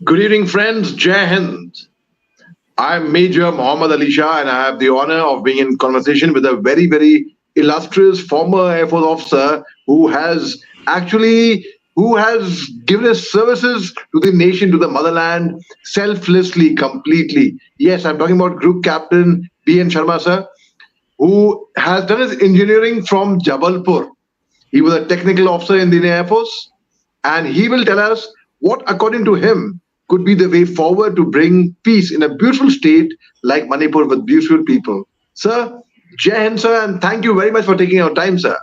Good evening, friends. Jai Hind. I'm Major Mohammad Ali Shah, and I have the honor of being in conversation with a very, very illustrious former Air Force officer actually who has given his services to the nation, to the motherland, selflessly, completely. Yes, I'm talking about Group Captain B.N. Sharma, sir, who has done his engineering from Jabalpur. He was a technical officer in the Indian Air Force, and he will tell us what, according to him, could be the way forward to bring peace in a beautiful state like Manipur with beautiful people. Sir, Jai Hind, sir, and thank you very much for taking our time, sir.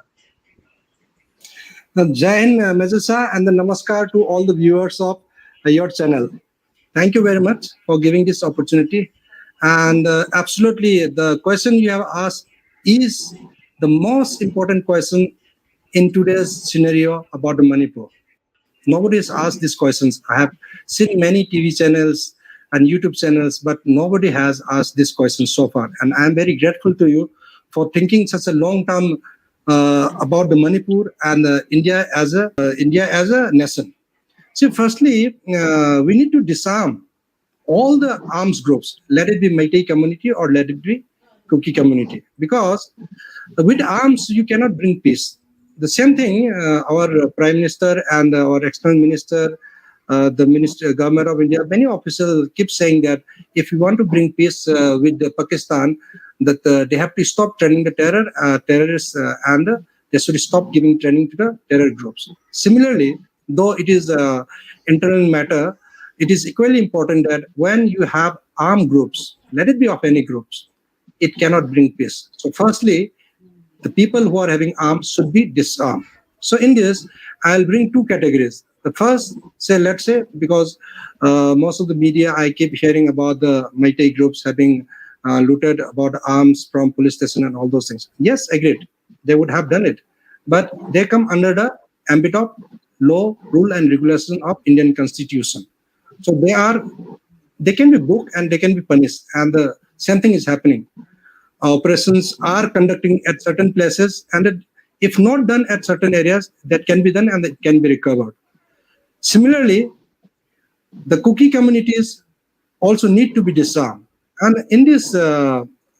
Jai Hind, Mezza, and the namaskar to all the viewers of your channel. Thank you very much for giving this opportunity. And absolutely, the question you have asked is the most important question in today's scenario about the Manipur. Nobody has asked these questions. I have seen many TV channels and YouTube channels, but nobody has asked this question so far. And I am very grateful to you for thinking such a long term about the Manipur and India as a nation. See, firstly, we need to disarm all the arms groups, let it be Meitei community or let it be Kuki community, because with arms you cannot bring peace. The same thing, our Prime Minister and our External Minister, the Government of India, many officials keep saying that if you want to bring peace with Pakistan, that they have to stop training the terrorists and they should stop giving training to the terror groups. Similarly, though it is an internal matter, it is equally important that when you have armed groups, let it be of any groups, it cannot bring peace. So firstly, the people who are having arms should be disarmed. So in this, I'll bring two categories. The first, let's say, because most of the media, I keep hearing about the Meitei groups having looted about arms from police station and all those things. Yes, agreed. They would have done it. But they come under the ambit of law, rule and regulation of Indian Constitution. So they can be booked and they can be punished. And the same thing is happening. Operations are conducting at certain places, and if not done at certain areas, that can be done and it can be recovered. Similarly, the Kuki communities also need to be disarmed. And in this,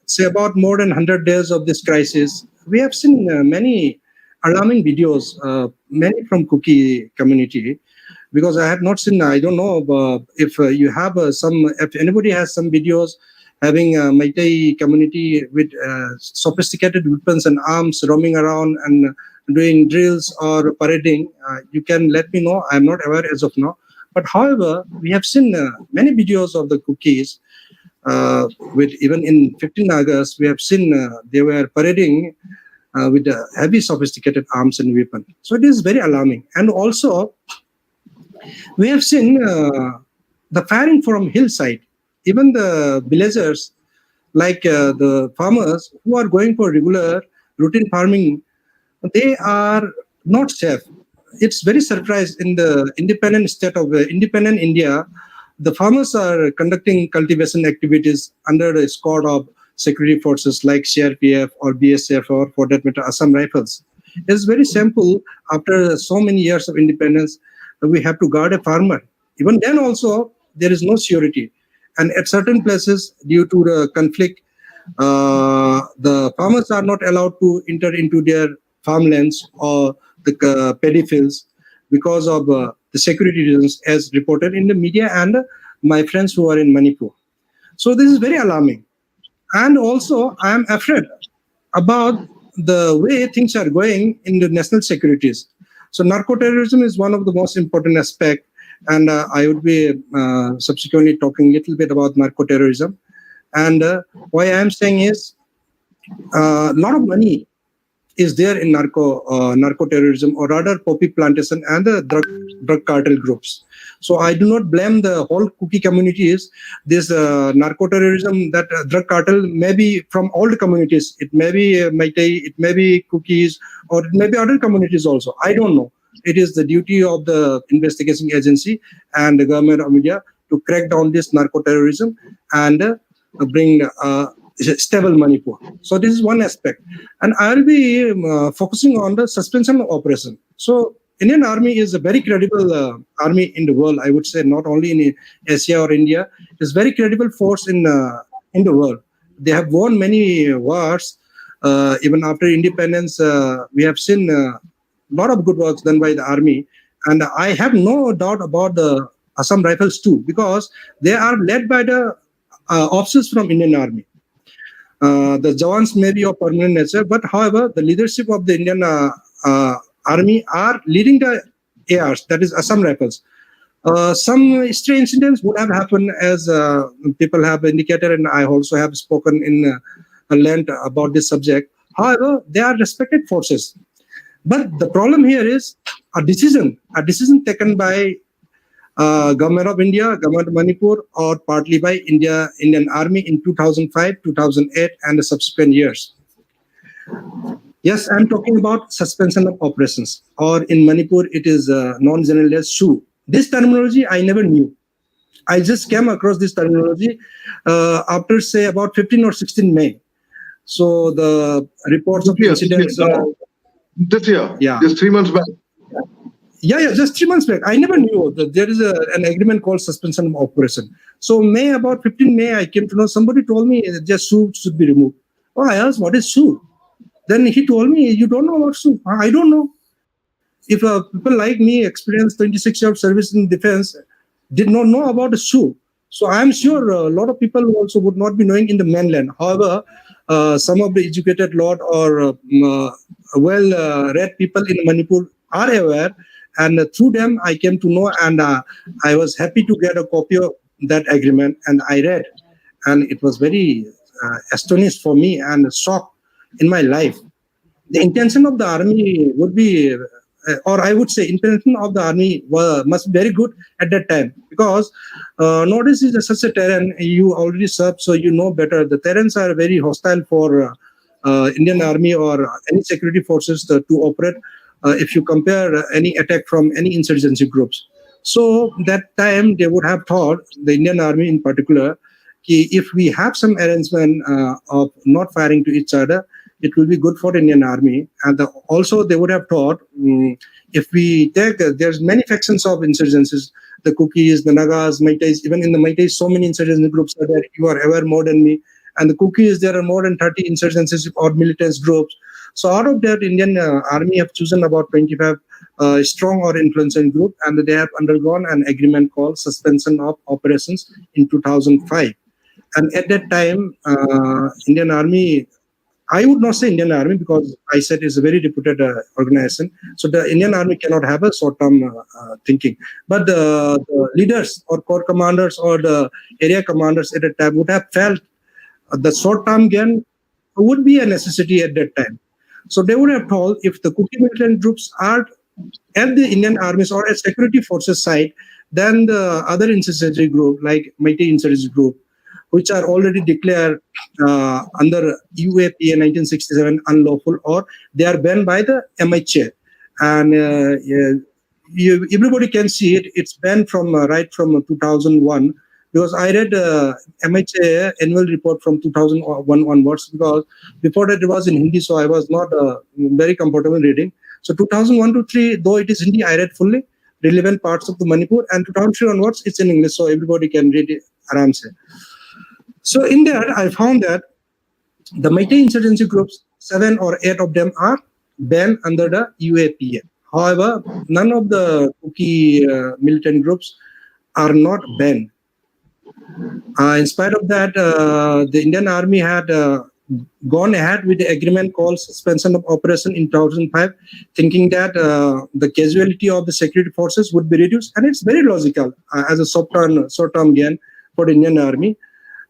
say about more than 100 days of this crisis, we have seen many alarming videos, many from Kuki community, because I have not seen, I don't know if you have if anybody has some videos having a Meitei community with sophisticated weapons and arms roaming around and doing drills or parading, you can let me know. I'm not aware as of now. But however, we have seen many videos of the Kukis. With even in 15 August, we have seen they were parading with heavy sophisticated arms and weapons. So it is very alarming. And also, we have seen the firing from hillside. Even the villagers, like the farmers who are going for regular routine farming, they are not safe. It's very surprised in the independent state of independent India, the farmers are conducting cultivation activities under the escort of security forces like CRPF or BSF or for that matter Assam Rifles. It's very simple. After so many years of independence, we have to guard a farmer. Even then also, there is no security. And at certain places, due to the conflict, the farmers are not allowed to enter into their farmlands or the paddy fields because of the security reasons, as reported in the media and my friends who are in Manipur. So this is very alarming. And also, I am afraid about the way things are going in the national securities. So narco-terrorism is one of the most important aspects. And I would be subsequently talking a little bit about narco-terrorism. And why I am saying is a lot of money is there in narco-terrorism, or rather poppy plantation and the drug cartel groups. So I do not blame the whole Kuki communities. This narco-terrorism, that drug cartel may be from all the communities. It may be Meitei, it may be Kukis, or it may be other communities also. I don't know. It is the duty of the investigation agency and the government of India to crack down this narco-terrorism and bring stable Manipur. So this is one aspect. And I'll be focusing on the suspension of operation. So Indian Army is a very credible army in the world. I would say not only in Asia or India, it's very credible force in the world. They have won many wars. Even after independence, we have seen a lot of good works done by the army, and I have no doubt about the Assam Rifles too, because they are led by the officers from Indian Army. The Jawans may be of permanent nature, but however, the leadership of the Indian Army are leading the ARs, that is Assam Rifles. Some stray incidents would have happened, as people have indicated, and I also have spoken in length about this subject. However, they are respected forces. But the problem here is a decision taken by Government of India, Government of Manipur, or partly by Indian Army in 2005, 2008, and the subsequent years. Yes, I'm talking about suspension of operations, or in Manipur, it is non-general as SoO. This terminology I never knew. I just came across this terminology after, say, about 15 or 16 May. So the reports of incidents. This year, yeah, just 3 months back. Yeah, just 3 months back. I never knew that there is an agreement called suspension of operation. So May, about 15 May, I came to know, somebody told me just SoO should be removed. Oh, I asked, what is SoO? Then he told me, you don't know what SoO? I don't know. If people like me, experienced 26 years of service in defense, did not know about the SoO. So I'm sure a lot of people also would not be knowing in the mainland. However, some of the educated lot or well-read people in Manipur are aware, and through them I came to know, and I was happy to get a copy of that agreement, and I read, and it was very astonished for me and shocked in my life. The intention of the army would be, or I would say, intention of the army must be very good at that time, because Northeast is such a terrain you already served, so you know better. The terrains are very hostile for Indian Army or any security forces to operate. If you compare any attack from any insurgency groups, so that time they would have thought, the Indian Army in particular, if we have some arrangement of not firing to each other, it will be good for the Indian Army. And also they would have thought, if we take, there's many factions of insurgencies, the Kukis, the Nagas, Meiteis, even in the Meiteis, so many insurgency groups are there. You are aware more than me. And the Kukis, there are more than 30 insurgencies or militant groups. So out of that, Indian Army have chosen about 25 strong or influential group, and they have undergone an agreement called suspension of operations in 2005. And at that time, Indian Army, I would not say Indian Army, because I said it's a very reputed organization. So the Indian Army cannot have a short-term thinking. But the leaders or corps commanders or the area commanders at that time would have felt the short-term gain would be a necessity at that time. So they would have told, if the Kuki militant groups are at the Indian armies or at security forces side, then the other insurgency group, like Meitei insurgency group, which are already declared under UAPA 1967 unlawful, or they are banned by the MHA. And everybody can see it. It's banned from right from 2001. Because I read MHA annual report from 2001 onwards, because before that it was in Hindi, so I was not very comfortable reading. So 2001 to 3, though it is Hindi, I read fully relevant parts of the Manipur, and 2003 onwards it's in English, so everybody can read it aram se. So in there, I found that the Meitei insurgency groups, 7 or 8 of them are banned under the UAPA. However, none of the Kuki militant groups are not banned. In spite of that, the Indian Army had gone ahead with the agreement called suspension of operation in 2005, thinking that the casualty of the security forces would be reduced. And it's very logical as a short-term gain for the Indian Army.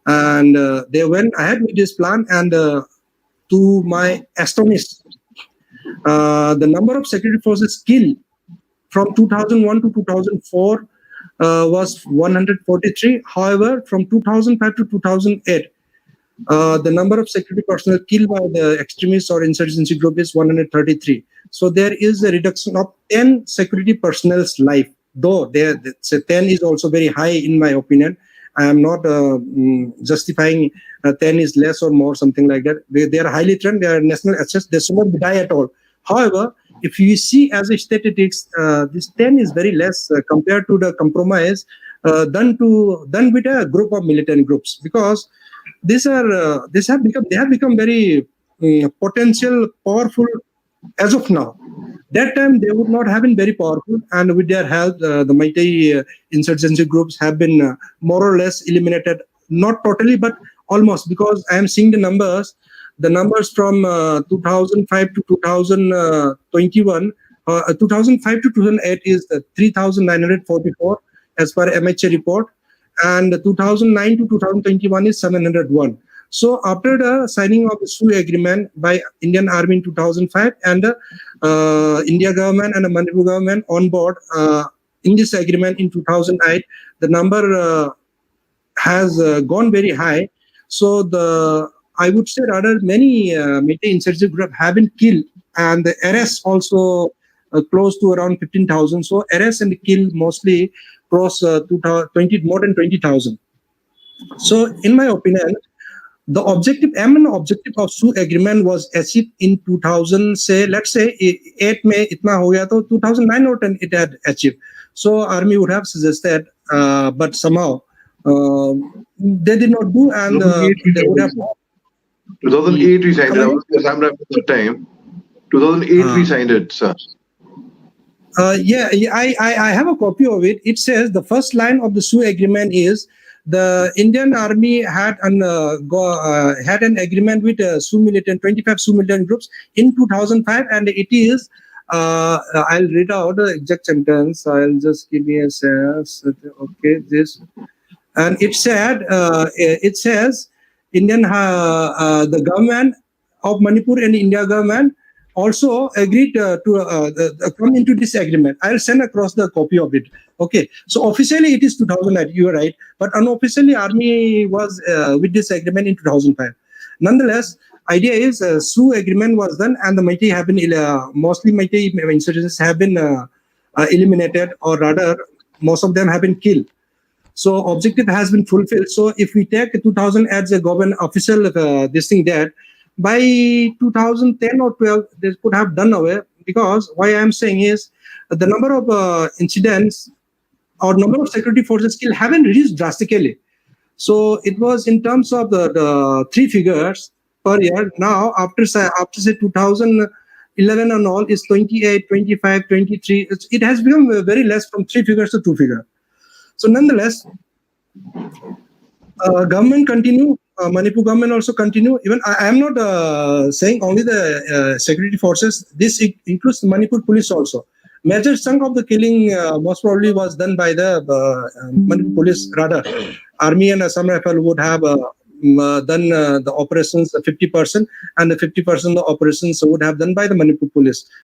And they went ahead with this plan, and to my astonishment, the number of security forces killed from 2001 to 2004 was 143. However, from 2005 to 2008, the number of security personnel killed by the extremists or insurgency group is 133. So there is a reduction of 10 security personnel's life. Though 10 is also very high in my opinion. I am not justifying 10 is less or more, something like that. They are highly trained. They are national assets. They should not die at all. However, if you see as a statistics, this 10 is very less compared to the compromise done with a group of militant groups, because they have become very potential powerful as of now. That time they would not have been very powerful, and with their help, the Meitei insurgency groups have been more or less eliminated, not totally but almost, because I am seeing the numbers. The numbers from 2005 to 2021, 2005 to 2008 is 3,944 as per MHA report, and 2009 to 2021 is 701. So after the signing of the SoO agreement by Indian Army in 2005 and the India government and the Manipur government on board in this agreement in 2008, the number has gone very high. So I would say rather many Meitei insurgency groups have been killed, and the arrests also close to around 15,000. So arrests and kill mostly cross more than 20,000. So in my opinion, the main objective of SoO agreement was achieved in 2000. Say let's say 8 May itna ho gaya, to 2009 or 10 it had achieved. So army would have suggested, but somehow they did not do, and they would have. 2008 we signed it. I was in Assam at that time. 2008 we signed it, sir. I have a copy of it. It says the first line of the SoO agreement is the Indian Army had an agreement with 25 SoO militant groups in 2005, and it is. I'll read out the exact sentence. I'll just give me a sense. Okay, this, and it says the government of Manipur and India government also agreed to come into this agreement. I'll send across the copy of it. Okay, so officially it is 2009, you are right, but unofficially army was with this agreement in 2005. Nonetheless, idea is SoO agreement was done, and the Meitei have been mostly Meitei insurgents have been eliminated, or rather most of them have been killed. So objective has been fulfilled. So if we take 2000 as a government official this thing, that by 2010 or 12 they could have done away, because why I am saying is the number of incidents or number of security forces killed haven't reduced drastically. So it was in terms of the three figures per year. Now after say 2011 and all is 28, 25, 23. It has become very less, from three figures to two figures. So nonetheless, government continue, Manipur government also continue. Even I am not saying only the security forces. This includes Manipur police also. Major chunk of the killing most probably was done by the Manipur police. Rather, army and Assam Rifle would have done the operations 50%, and the 50% of the operations would have done by the Manipur police.